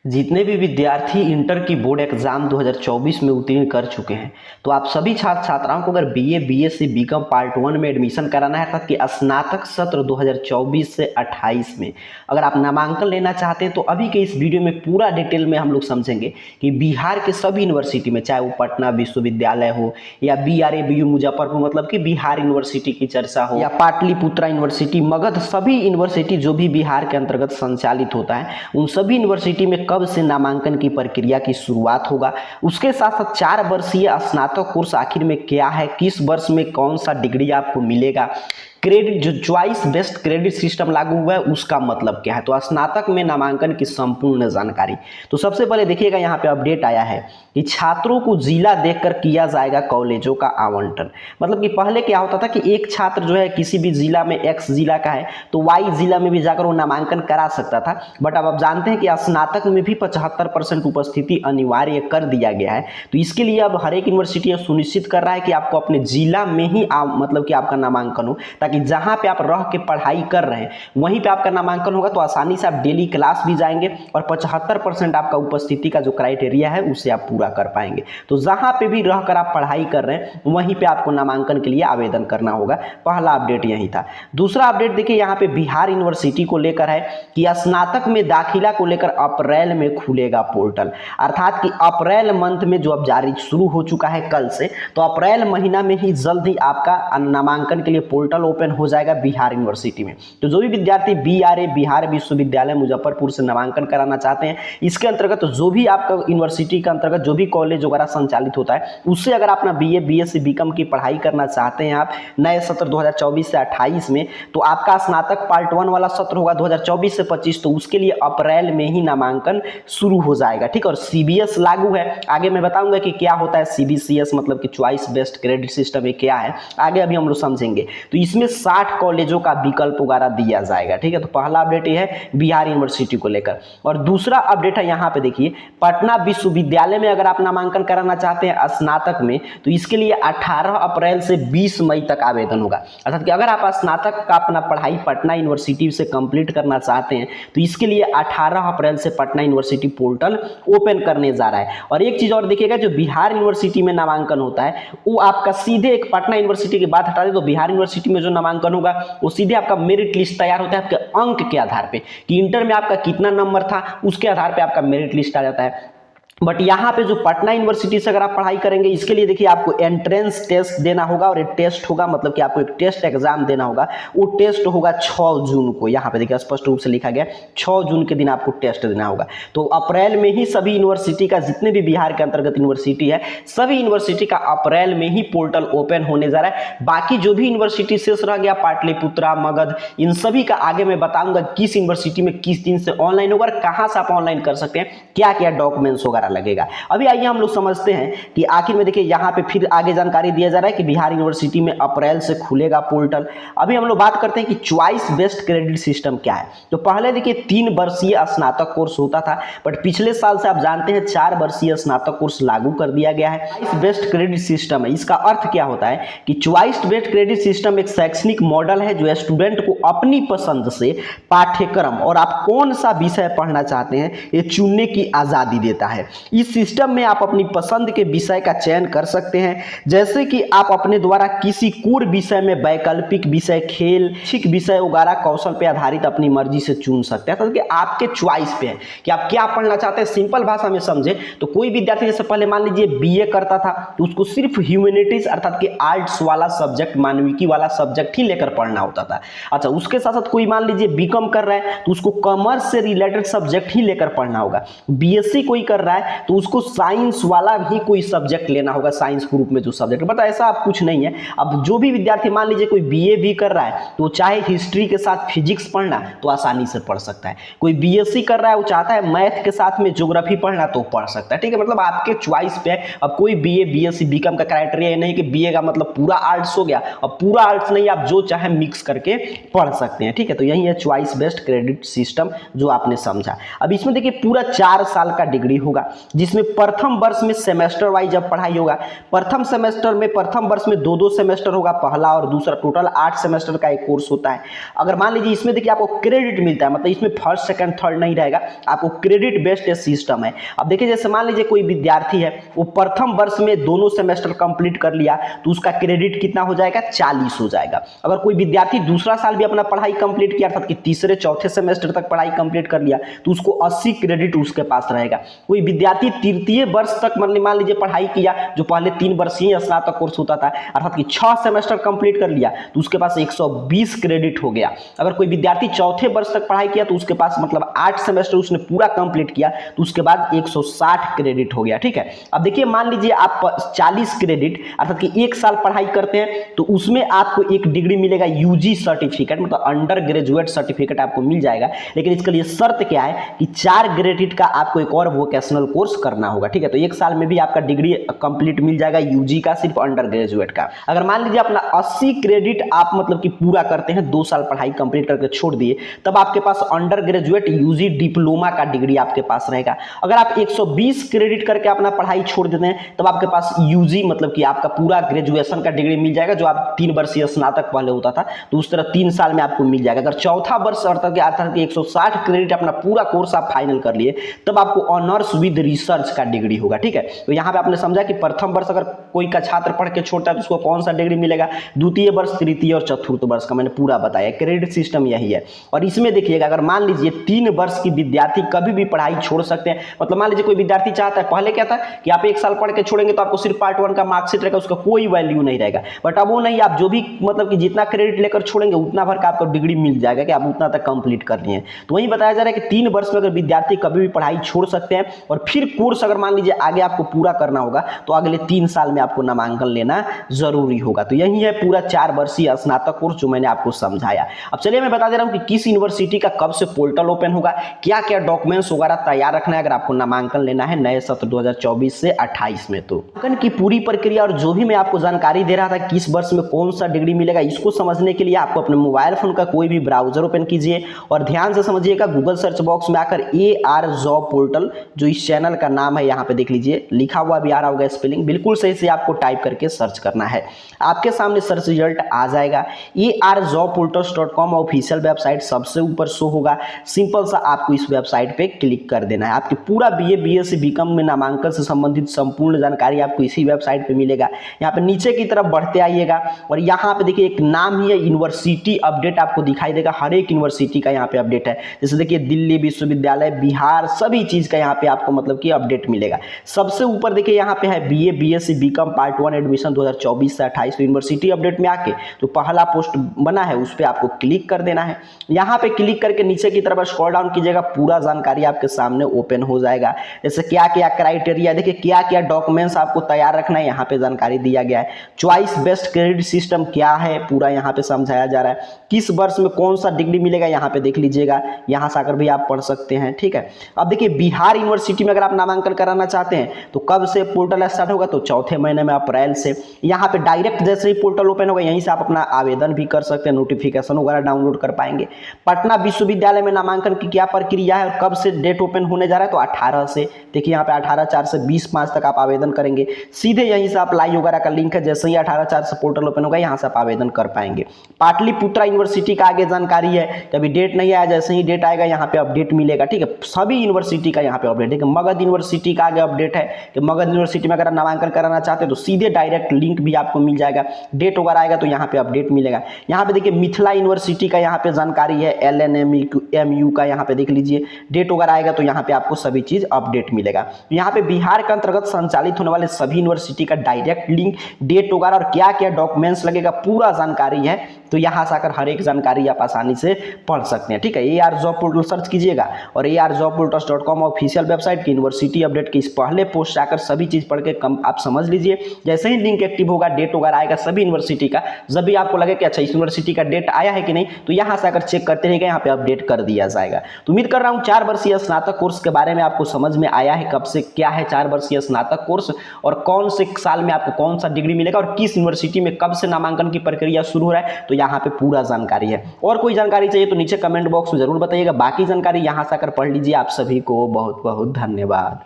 जितने भी विद्यार्थी इंटर की बोर्ड एग्जाम 2024 में उत्तीर्ण कर चुके हैं, तो आप सभी छात्र छात्राओं को अगर बीए, बीएससी, बीकॉम पार्ट 1 में एडमिशन कराना है, अर्थात कि स्नातक सत्र 2024 से 28 में अगर आप नामांकन लेना चाहते हैं, तो अभी के इस वीडियो में पूरा डिटेल में हम लोग समझेंगे कि बिहार के सभी यूनिवर्सिटी में, चाहे वो पटना विश्वविद्यालय हो या BRABU मुजफ्फरपुर, मतलब कि बिहार यूनिवर्सिटी की चर्चा हो, या पाटलिपुत्रा यूनिवर्सिटी, मगध, सभी यूनिवर्सिटी जो भी बिहार के अंतर्गत संचालित होता है, उन सभी यूनिवर्सिटी में कब से नामांकन की प्रक्रिया की शुरुआत होगा। उसके साथ साथ 4 वर्षीय स्नातक कोर्स आखिर में क्या है, किस वर्ष में कौन सा डिग्री आपको मिलेगा, क्रेडिट जो चॉइस बेस्ड क्रेडिट सिस्टम लागू हुआ है उसका मतलब क्या है। तो स्नातक में नामांकन की संपूर्ण जानकारी। तो सबसे पहले देखिएगा, यहाँ पे अपडेट आया है कि छात्रों को जिला देखकर किया जाएगा कॉलेजों का आवंटन। मतलब कि पहले क्या होता था कि एक छात्र जो है किसी भी जिला में, X जिला का है तो Y जिला में भी जाकर वो नामांकन करा सकता था, बट अब आप जानते हैं कि स्नातक में भी 75% उपस्थिति अनिवार्य कर दिया गया है। तो इसके लिए अब हर एक यूनिवर्सिटी सुनिश्चित कर रहा है कि आपको अपने जिला में ही मतलब कि आपका नामांकन हो, कि जहां पे आप रह के पढ़ाई कर रहे हैं वहीं पे आपका नामांकन होगा, तो आसानी से आप डेली क्लास भी जाएंगे और 75% आपका उपस्थिति का जो क्राइटेरिया है उसे आप पूरा कर पाएंगे। तो जहां पे भी रहकर आप पढ़ाई कर रहे हैं वहीं पे आपको नामांकन के लिए आवेदन करना होगा। पहला अपडेट यही था। दूसरा अपडेट देखिए, यहाँ पे बिहार यूनिवर्सिटी को लेकर है कि स्नातक में दाखिला को लेकर अप्रैल में खुलेगा पोर्टल, अर्थात कि अप्रैल मंथ में जो अब जारी शुरू हो चुका है कल से, तो अप्रैल महीना में ही जल्द ही आपका नामांकन के लिए पोर्टल ओपन हो जाएगा बिहार यूनिवर्सिटी में। तो जो भी विद्यार्थी BRA बिहार विश्वविद्यालय मुजफ्फरपुर से नामांकन कराना चाहते हैं, इसके अंतर्गत जो भी आपका यूनिवर्सिटी के अंतर्गत जो भी कॉलेज वगैरह संचालित होता है उससे अगर अपना BA, BSc, बीकॉम की पढ़ाई करना चाहते हैं आप नए सत्र 2024 से 28 में, तो आपका स्नातक पार्ट 1 वाला सत्र होगा 2024 से 25, तो उसके लिए अप्रैल में ही नामांकन शुरू हो जाएगा। ठीक, और CBS लागू है। आगे मैं बताऊंगा कि क्या होता है CBCS, मतलब कि चॉइस बेस्ड क्रेडिट सिस्टम है क्या है, आगे अभी हम लोग समझेंगे। तो इसमें 60 कॉलेजों का विकल्प वगैरह दिया जाएगा। ठीक है, तो पहला अपडेट ये है बिहार यूनिवर्सिटी को लेकर। और दूसरा अपडेट है, यहाँ पे देखिए, पटना विश्वविद्यालय में अगर आप नामांकन कराना चाहते हैं स्नातक में, तो इसके लिए 18 अप्रैल से 20 मई तक आवेदन होगा। अर्थात कि अगर आप स्नातक का अपना पढ़ाई पटना यूनिवर्सिटी से कंप्लीट करना चाहते हैं तो इसके लिए 18 अप्रैल से पटना यूनिवर्सिटी पोर्टल ओपन करने जा रहा है। और एक चीज और देखिएगा, जो बिहार यूनिवर्सिटी में नामांकन होता है वो आपका सीधे, एक पटना यूनिवर्सिटी की बात हटा दे तो बिहार यूनिवर्सिटी में जो नामांकन होगा वो सीधे आपका मेरिट लिस्ट तैयार होता है आपके अंक के आधार पे, कि इंटर में आपका कितना नंबर था उसके आधार पे आपका मेरिट लिस्ट आ जाता है। बट यहाँ पे जो पटना यूनिवर्सिटी से अगर आप पढ़ाई करेंगे, इसके लिए देखिए आपको एंट्रेंस टेस्ट देना होगा और एक टेस्ट होगा, मतलब कि आपको एक टेस्ट एग्जाम देना होगा। वो टेस्ट होगा 6 जून को। यहाँ पे देखिए स्पष्ट रूप से लिखा गया 6 जून के दिन आपको टेस्ट देना होगा। तो अप्रैल में ही सभी यूनिवर्सिटी का, जितने भी बिहार के अंतर्गत यूनिवर्सिटी है, सभी यूनिवर्सिटी का अप्रैल में ही पोर्टल ओपन होने जा रहा है। बाकी जो भी यूनिवर्सिटी शेष रह गया, पाटलिपुत्रा, मगध, इन सभी का आगे मैं बताऊंगा किस यूनिवर्सिटी में किस दिन से ऑनलाइन होगा और कहाँ से आप ऑनलाइन कर सकते हैं, क्या क्या डॉक्यूमेंट्स वगैरह लगेगा। अभी आइए हम लोग समझते हैं कि आखिर में देखिए यहाँ पे फिर आगे जानकारी दिया जा रहा है कि बिहार यूनिवर्सिटी में अप्रैल से खुलेगा पोर्टल। अभी हम लोग बात करते हैं कि चॉइस बेस्ड क्रेडिट सिस्टम क्या है। तो पहले देखिए 3 वर्षीय स्नातक कोर्स होता था, बट पिछले साल से आप जानते हैं 4 वर्षीय स्नातक कोर्स लागू कर दिया गया है। चॉइस बेस्ड क्रेडिट सिस्टम है। इसका अर्थ क्या होता है कि चॉइस बेस्ड क्रेडिट सिस्टम एक शैक्षणिक मॉडल है जो स्टूडेंट को अपनी पसंद से पाठ्यक्रम और आप कौन सा विषय पढ़ना चाहते हैं ये चुनने की आजादी देता है। इस सिस्टम में आप अपनी पसंद के विषय का चयन कर सकते हैं, जैसे कि आप अपने द्वारा किसी कोर विषय में वैकल्पिक विषय, खेल, शिक विषय वगैरह कौशल पे आधारित अपनी मर्जी से चुन सकते हैं। तो आपके चॉइस पे है कि आप क्या पढ़ना चाहते हैं। सिंपल भाषा में समझे तो कोई विद्यार्थी जैसे पहले मान लीजिए BA करता था तो उसको सिर्फ ह्यूमैनिटीज अर्थात कि आर्ट्स वाला सब्जेक्ट, मानविकी वाला सब्जेक्ट ही लेकर पढ़ना होता था। अच्छा, उसके साथ साथ कोई मान लीजिए बीकॉम कर रहा है तो उसको कॉमर्स से रिलेटेड सब्जेक्ट ही लेकर पढ़ना होगा। BSc कोई कर रहा है तो उसको साइंस वाला ही कोई सब्जेक्ट लेना होगा, साइंस ग्रुप में जो सब्जेक्ट। बट ऐसा आप कुछ नहीं है। अब जो भी विद्यार्थी मान लीजिए कोई BA भी कर रहा है तो चाहे हिस्ट्री के साथ फिजिक्स पढ़ना तो आसानी से पढ़ सकता है। कोई BSc कर रहा है वो चाहता है मैथ के साथ में ज्योग्राफी पढ़ना तो पढ़ सकता है। ठीक है, मतलब आपके चॉइस पे है। अब कोई BA, BSc, बीकॉम का क्राइटेरिया नहीं कि BA का मतलब पूरा आर्ट्स हो गया, और पूरा आर्ट्स नहीं, आप जो चाहे मिक्स करके पढ़ सकते हैं। ठीक है, तो यही है चॉइस बेस्ड क्रेडिट सिस्टम जो आपने समझा। अब इसमें देखिए पूरा 4 साल का डिग्री होगा। जिसमें प्रथम वर्ष में सेमेस्टर वाइज जब पढ़ाई होगा, प्रथम सेमेस्टर में प्रथम वर्ष में दो सेमेस्टर होगा, पहला और दूसरा, टोटल 8 सेमेस्टर का एक कोर्स होता है। अगर मान लीजिए इसमें देखिए आपको क्रेडिट मिलता है, मतलब इसमें फर्स्ट सेकंड थर्ड नहीं रहेगा, आपको क्रेडिट बेस्ड सिस्टम है। अब देखिए जैसे मान लीजिए कोई विद्यार्थी है वो प्रथम वर्ष में दोनों सेमेस्टर कंप्लीट कर लिया तो उसका क्रेडिट कितना हो जाएगा, 40 हो जाएगा। अगर कोई विद्यार्थी दूसरा साल भी अपना पढ़ाई कंप्लीट किया, अर्थात कि तीसरे चौथे सेमेस्टर तक पढ़ाई कंप्लीट कर लिया तो उसको 80 क्रेडिट उसके पास रहेगा। कोई विद्यार्थी तृतीय वर्ष तक मान लीजिए पढ़ाई किया, जो पहले 3 वर्षीय स्नातक कोर्स होता था, अर्थात कि 6 सेमेस्टर कंप्लीट कर लिया तो उसके पास 120 क्रेडिट हो गया। अगर कोई विद्यार्थी चौथे वर्ष तक पढ़ाई किया तो उसके पास मतलब 8 सेमेस्टर उसने पूरा कंप्लीट किया तो उसके बाद 160 क्रेडिट हो गया। ठीक है, अब देखिए मान लीजिए आप 40 क्रेडिट अर्थात कि 1 साल पढ़ाई करते हैं तो उसमें आपको एक डिग्री मिलेगा यूजी सर्टिफिकेट, मतलब अंडर ग्रेजुएट सर्टिफिकेट आपको मिल जाएगा। लेकिन इसके लिए शर्त क्या है कि 4 क्रेडिट का आपको एक और वोकेशनल कोर्स करना होगा। ठीक है, तो 1 साल में भी आपका डिग्री कंप्लीट मिल जाएगा यूजी का, सिर्फ अंडर ग्रेजुएट का। अगर मान लीजिए अपना 80 क्रेडिट आप मतलब कि पूरा करते हैं, 2 साल पढ़ाई कंप्लीट करके छोड़ दिए, तब आपके पास अंडर ग्रेजुएट यूजी डिप्लोमा का डिग्री आपके पास रहेगा। अगर आप 120 क्रेडिट करके अपना पढ़ाई छोड़ देते हैं तब आपके पास यूजी मतलब कि आपका पूरा ग्रेजुएशन का डिग्री मिल जाएगा, जो आप 3 वर्षीय स्नातक पहले होता था तो उस तरह 3 साल में आपको मिल जाएगा। अगर चौथा वर्ष अर्थात कि 160 क्रेडिट अपना पूरा कोर्स आप फाइनल कर लिए तब आपको ऑनर्स विद रिसर्च का डिग्री होगा। ठीक है, तो यहाँ पे आपने समझा कि प्रथम वर्ष अगर कोई का छात्र पढ़ के छोड़ता है तो उसको कौन सा डिग्री मिलेगा, द्वितीय वर्ष, तृतीय और चतुर्थ वर्ष का मैंने पूरा बताया। क्रेडिट सिस्टम यही है। और इसमें देखिएगा अगर मान लीजिए 3 वर्ष की विद्यार्थी कभी भी पढ़ाई छोड़ सकते हैं, मतलब मान लीजिए कोई विद्यार्थी चाहता है, पहले क्या था कि आप 1 साल पढ़ के छोड़ेंगे तो आपको सिर्फ पार्ट 1 का मार्कशीट रहेगा, उसका कोई वैल्यू नहीं रहेगा। बट अब वो नहीं, आप जो भी मतलब कि जितना क्रेडिट लेकर छोड़ेंगे उतना भर का आपको डिग्री मिल जाएगा कि आप उतना तक कंप्लीट कर लिए। तो वही बताया जा रहा है कि 3 वर्ष में अगर विद्यार्थी कभी भी पढ़ाई छोड़ सकते हैं और फिर कोर्स अगर मान लीजिए आगे आपको पूरा करना होगा तो अगले 3 साल में आपको नामांकन लेना जरूरी होगा। तो यही है पूरा 4 वर्षीय स्नातक कोर्स जो मैंने आपको समझाया। अब चलिए मैं बता दे रहा हूं कि किस यूनिवर्सिटी का कब से पोर्टल ओपन होगा, क्या क्या डॉक्यूमेंट्स वगैरह तैयार रखना है अगर आपको नामांकन लेना है नए सत्र 2024 से 28 में। तो नामांकन की पूरी प्रक्रिया और जो भी मैं आपको जानकारी दे रहा था किस वर्ष में कौन सा डिग्री मिलेगा, इसको समझने के लिए आपको अपने मोबाइल फोन का कोई भी ब्राउजर ओपन कीजिए और ध्यान से समझिएगा। गूगल सर्च बॉक्स में आकर AR जॉब पोर्टल, जो इस चैनल का नाम है, यहाँ पे देख लीजिए लिखा हुआ भी आ रहा होगा, स्पेलिंग बिल्कुल सही से आपको टाइप करके सर्च करना है। आपके सामने सर्च रिजल्ट आ जाएगा। ARjobportals.com ऑफिशियल वेबसाइट सबसे ऊपर शो होगा। सिंपल सा आपको इस वेबसाइट पे क्लिक कर देना है। आपकी पूरा BA BSc BCom में नामांकन से संबंधित संपूर्ण जानकारी आपको इसी वेबसाइट पे मिलेगा। यहाँ पे नीचे की तरफ बढ़ते आइएगा और यहाँ पे देखिए एक नाम ही है यूनिवर्सिटी अपडेट आपको दिखाई देगा। हर एक यूनिवर्सिटी का यहाँ पे अपडेट है, जैसे देखिए दिल्ली विश्वविद्यालय, बिहार, सभी चीज का यहाँ पे आपको मतलब कि अपडेट मिलेगा। सबसे ऊपर देखिए यहाँ पे है BA BSc BCom part 1 admission 2024 से 28। तो यूनिवर्सिटी अपडेट में आके जो पहला पोस्ट बना है उस पर आपको क्लिक कर देना है। यहाँ पे क्लिक करके नीचे की तरफ स्क्रॉल डाउन कीजिएगा, पूरा जानकारी आपके सामने ओपन हो जाएगा। जैसे क्या क्या क्राइटेरिया, देखिए क्या क्या डॉक्यूमेंट्स आपको तैयार रखना है, यहाँ पे जानकारी दिया गया है। चॉइस बेस्ट क्रेडिट सिस्टम क्या है पूरा यहाँ पे समझाया जा रहा है। किस वर्ष में कौन सा डिग्री मिलेगा यहाँ पे देख लीजिएगा, यहाँ से आकर भी आप पढ़ सकते हैं। ठीक है, अब देखिए बिहार यूनिवर्सिटी में अगर आप नामांकन कराना चाहते हैं तो कब से पोर्टल स्टार्ट होगा, तो चौथे महीने में अप्रैल से। यहाँ पे डायरेक्ट जैसे ही पोर्टल ओपन होगा यहीं से आप अपना आवेदन भी कर सकते हैं, नोटिफिकेशन वगैरह डाउनलोड कर पाएंगे। पटना विश्वविद्यालय में नामांकन की क्या प्रक्रिया है और कब से डेट ओपन होने जा रहा है, तो 18 से। देखिए यहाँ पे 18/4 से 20/5 तक आप आवेदन करेंगे। सीधे यहीं से अप्लाई वगैरह का लिंक है, जैसे ही 18/4 से पोर्टल ओपन होगा यहाँ से आप आवेदन कर पाएंगे। पाटलिपुत्रा यूनिवर्सिटी का आगे जानकारी है, अभी डेट नहीं आया, जैसे ही डेट आएगा यहाँ पे अपडेट मिलेगा। ठीक है, सभी यूनिवर्सिटी का यहाँ पे अपडेट है। मगध यूनिवर्सिटी का आगे अपडेट है कि मगध यूनिवर्सिटी में अगर नामांकन कराना चाहते हैं तो सीधे डायरेक्ट लिंक भी आपको मिल जाएगा। डेट वगैरह आएगा तो यहाँ पे अपडेट मिलेगा। यहाँ पे देखिए मिथिला यूनिवर्सिटी का यहाँ पे जानकारी है, LNMU का यहाँ पे देख लीजिए। डेट वगैरह आएगा तो यहाँ पे आपको सभी चीज अपडेट मिलेगा। यहाँ पे बिहार के अंतर्गत संचालित होने वाले सभी यूनिवर्सिटी का डायरेक्ट लिंक, डेट वगैरह और क्या क्या डॉक्यूमेंट्स लगेगा पूरा जानकारी है। तो यहाँ से आकर हर एक जानकारी आप आसानी से पढ़ सकते हैं। ठीक है, AR जॉब पोर्टल सर्च कीजिएगा और ARjobportals.com ऑफिशियल वेबसाइट की यूनिवर्सिटी अपडेट की इस पहले पोस्ट आकर सभी चीज पढ़ के आप समझ लीजिए। जैसे ही लिंक एक्टिव होगा, डेट वगैरह आएगा सभी यूनिवर्सिटी का, जब भी आपको लगे कि अच्छा इस यूनिवर्सिटी का डेट आया है कि नहीं, तो यहाँ से आकर चेक करते रहेगा, यहाँ पे अपडेट कर दिया जाएगा। तो उम्मीद कर रहा हूँ 4 वर्षीय स्नातक कोर्स के बारे में आपको समझ में आया है, कब से क्या है 4 वर्षीय स्नातक कोर्स और कौन से साल में आपको कौन सा डिग्री मिलेगा और किस यूनिवर्सिटी में कब से नामांकन की प्रक्रिया शुरू हो रहा है, तो यहाँ पे पूरा जानकारी है। और कोई जानकारी चाहिए तो नीचे कमेंट बॉक्स में जरूर बताइएगा। बाकी जानकारी यहाँ से आकर पढ़ लीजिए। आप सभी को बहुत बहुत धन्यवाद।